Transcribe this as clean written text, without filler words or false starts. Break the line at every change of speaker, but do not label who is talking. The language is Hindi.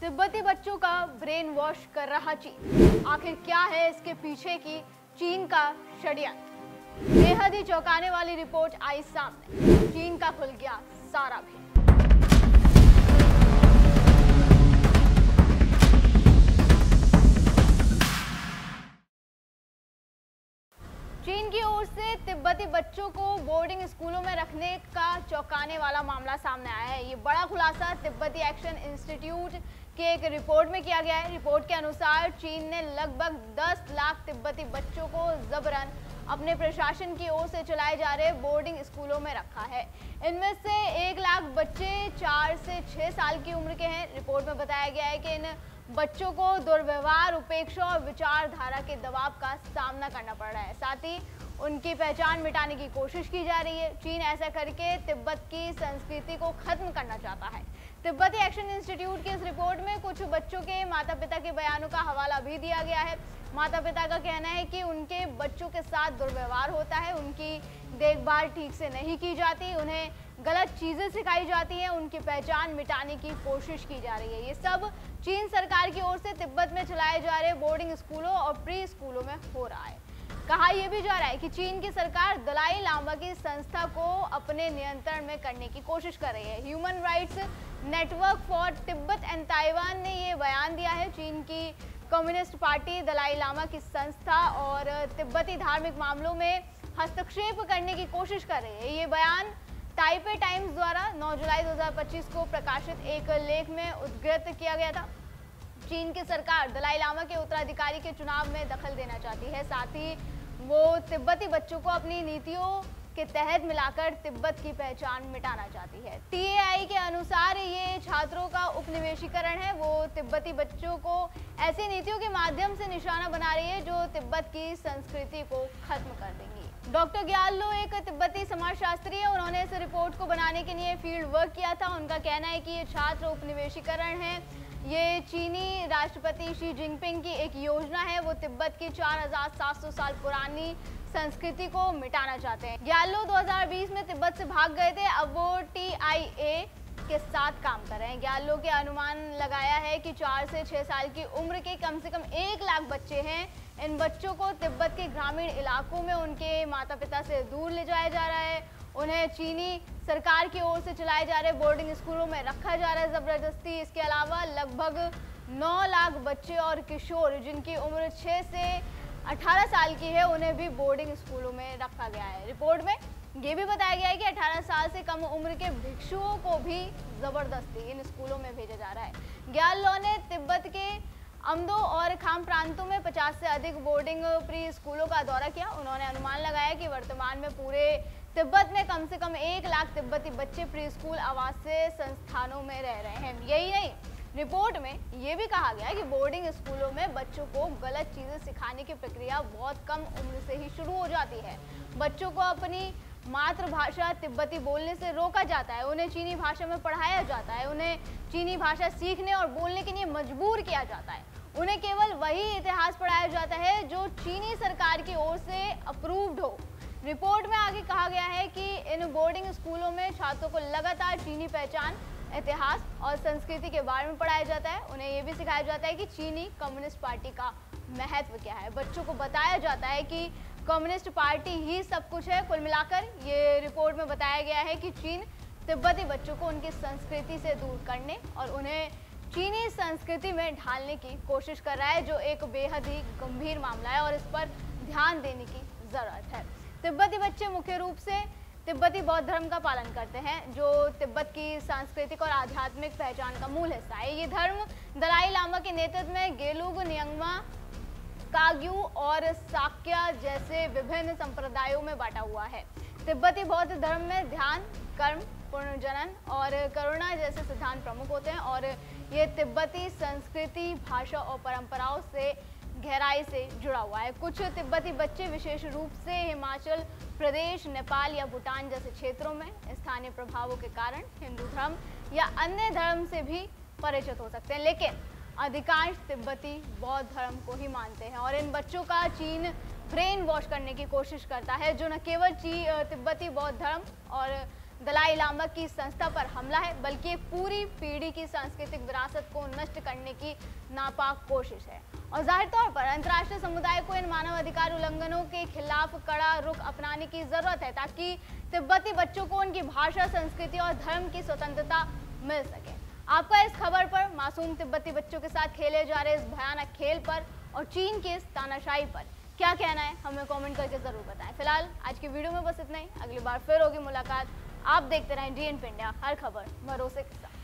तिब्बती बच्चों का ब्रेन वॉश कर रहा चीन। आखिर क्या है इसके पीछे की चीन का षड्यंत्र? बेहद ही चौंकाने वाली रिपोर्ट आई सामने। चीन का खुल गया सारा भी। चीन की ओर से तिब्बती बच्चों को बोर्डिंग स्कूलों में रखने का चौंकाने वाला मामला सामने आया है। ये बड़ा खुलासा तिब्बती एक्शन इंस्टीट्यूट के एक रिपोर्ट में किया गया है। रिपोर्ट के अनुसार चीन ने लगभग 10 लाख तिब्बती बच्चों को जबरन अपने प्रशासन की ओर से चलाए जा रहे बोर्डिंग स्कूलों में रखा है। इनमें से 1 लाख बच्चे 4 से 6 साल की उम्र के हैं। रिपोर्ट में बताया गया है कि इन बच्चों को दुर्व्यवहार, उपेक्षा और विचारधारा के दबाव का सामना करना पड़ रहा है। साथ ही उनकी पहचान मिटाने की कोशिश की जा रही है। चीन ऐसा करके तिब्बत की संस्कृति को खत्म करना चाहता है। तिब्बती एक्शन इंस्टीट्यूट की इस रिपोर्ट में कुछ बच्चों के माता पिता के बयानों का हवाला भी दिया गया है। माता पिता का कहना है कि उनके बच्चों के साथ दुर्व्यवहार होता है, उनकी देखभाल ठीक से नहीं की जाती, उन्हें गलत चीजें सिखाई जाती हैं, उनकी पहचान मिटाने की कोशिश की जा रही है। ये सब चीन सरकार की ओर से तिब्बत में चलाए जा रहे बोर्डिंग स्कूलों और प्री स्कूलों में हो रहा है। कहा यह भी जा रहा है कि चीन की सरकार दलाई लामा की संस्था को अपने नियंत्रण में करने की कोशिश कर रही है। Human rights network for Tibet and Taiwan ने ये बयान दिया है। चीन की कम्युनिस्ट पार्टी दलाई लामा की संस्था और तिब्बती धार्मिक मामलों में हस्तक्षेप करने की कोशिश कर रही है। ये बयान ताइपे टाइम्स द्वारा 9 जुलाई 2025 को प्रकाशित एक लेख में उद्धृत किया गया था। चीन की सरकार दलाई लामा के उत्तराधिकारी के चुनाव में दखल देना चाहती है। साथ ही वो तिब्बती बच्चों को अपनी नीतियों के तहत मिलाकर तिब्बत की पहचान मिटाना चाहती है। TAI के अनुसार ये छात्रों का उपनिवेशीकरण है। वो तिब्बती बच्चों को ऐसी नीतियों के माध्यम से निशाना बना रही है जो तिब्बत की संस्कृति को खत्म कर देंगी। डॉक्टर ग्यालो एक तिब्बती समाजशास्त्री है। उन्होंने इस रिपोर्ट को बनाने के लिए फील्ड वर्क किया था। उनका कहना है कि ये छात्र उपनिवेशीकरण है। ये चीनी राष्ट्रपति शी जिनपिंग की एक योजना है। वो तिब्बत की 4700 साल पुरानी संस्कृति को मिटाना चाहते हैं। ग्यालो 2020 में तिब्बत से भाग गए थे। अब वो TIA के साथ काम कर रहे हैं। ग्यालो के अनुमान लगाया है कि 4 से 6 साल की उम्र के कम से कम 1 लाख बच्चे हैं। इन बच्चों को तिब्बत के ग्रामीण इलाकों में उनके माता पिता से दूर ले जाया जा रहा है। उन्हें चीनी सरकार की ओर से चलाए जा रहे बोर्डिंग स्कूलों में रखा जा रहा है जबरदस्ती। इसके अलावा लगभग 9 लाख बच्चे और किशोर जिनकी उम्र 6 से 18 साल की है, उन्हें भी बोर्डिंग स्कूलों में रखा गया है। रिपोर्ट में ये भी बताया गया है कि 18 साल से कम उम्र के भिक्षुओं को भी जबरदस्ती इन स्कूलों में भेजा जा रहा है। ग्यालो ने तिब्बत के अम्दो और खाम प्रांतों में 50 से अधिक बोर्डिंग प्री स्कूलों का दौरा किया। उन्होंने अनुमान लगाया कि वर्तमान में पूरे तिब्बत में कम से कम 1 लाख तिब्बती बच्चे प्री स्कूल आवासीय संस्थानों में रह रहे हैं। यही नहीं, रिपोर्ट में ये भी कहा गया है कि बोर्डिंग स्कूलों में बच्चों को गलत चीजें सिखाने की प्रक्रिया बहुत कम उम्र से ही शुरू हो जाती है। बच्चों को अपनी मातृभाषा तिब्बती बोलने से रोका जाता है। उन्हें चीनी भाषा में पढ़ाया जाता है। उन्हें चीनी भाषा सीखने और बोलने के लिए मजबूर किया जाता है। उन्हें केवल वही इतिहास पढ़ाया जाता है जो चीनी सरकार की ओर से अप्रूव्ड हो। रिपोर्ट में आगे कहा गया है कि इन बोर्डिंग स्कूलों में छात्रों को लगातार चीनी पहचान, इतिहास और संस्कृति के बारे में पढ़ाया जाता है। उन्हें यह भी सिखाया जाता है कि चीनी कम्युनिस्ट पार्टी का महत्व क्या है। बच्चों को बताया जाता है कि कम्युनिस्ट पार्टी ही सब कुछ है। कुल मिलाकर ये रिपोर्ट में बताया गया है कि चीन तिब्बती बच्चों को उनकी संस्कृति से दूर करने और उन्हें चीनी संस्कृति में ढालने की कोशिश कर रहा है, जो एक बेहद ही गंभीर मामला है और इस पर ध्यान देने की जरूरत है। तिब्बती बच्चे मुख्य रूप से तिब्बती बौद्ध धर्म का पालन करते हैं, जो तिब्बत की सांस्कृतिक और आध्यात्मिक पहचान का मूल हिस्सा है। ये धर्म दलाई लामा के नेतृत्व में गेलुग, नियंगमा, काग्यू और साक्या जैसे विभिन्न संप्रदायों में बांटा हुआ है। तिब्बती बौद्ध धर्म में ध्यान, कर्म, पुनर्जनन और करुणा जैसे सिद्धांत प्रमुख होते हैं और ये तिब्बती संस्कृति, भाषा और परंपराओं से गहराई से जुड़ा हुआ है। कुछ तिब्बती बच्चे विशेष रूप से हिमाचल प्रदेश, नेपाल या भूटान जैसे क्षेत्रों में स्थानीय प्रभावों के कारण हिंदू धर्म या अन्य धर्म से भी परिचित हो सकते हैं, लेकिन अधिकांश तिब्बती बौद्ध धर्म को ही मानते हैं और इन बच्चों का चीन ब्रेन वॉश करने की कोशिश करता है, जो न केवल तिब्बती बौद्ध धर्म और दलाई लामा की संस्था पर हमला है, बल्कि एक पूरी पीढ़ी की सांस्कृतिक विरासत को नष्ट करने करने की नापाक कोशिश है और जाहिर तौर पर अंतर्राष्ट्रीय समुदाय को इन मानव अधिकार उल्लंघनों के खिलाफ कड़ा रुख अपनाने की जरूरत है ताकि तिब्बती बच्चों को उनकी भाषा, संस्कृति और धर्म की स्वतंत्रता मिल सके। आपका इस खबर पर मासूम तिब्बती बच्चों के साथ खेले जा रहे इस भयानक खेल पर और चीन की इस तानाशाही पर क्या कहना है, हमें कमेंट करके जरूर बताएं। फिलहाल आज की वीडियो में बस इतना ही। अगली बार फिर होगी मुलाकात। आप देखते रहें DNP इंडिया, हर खबर भरोसे के साथ।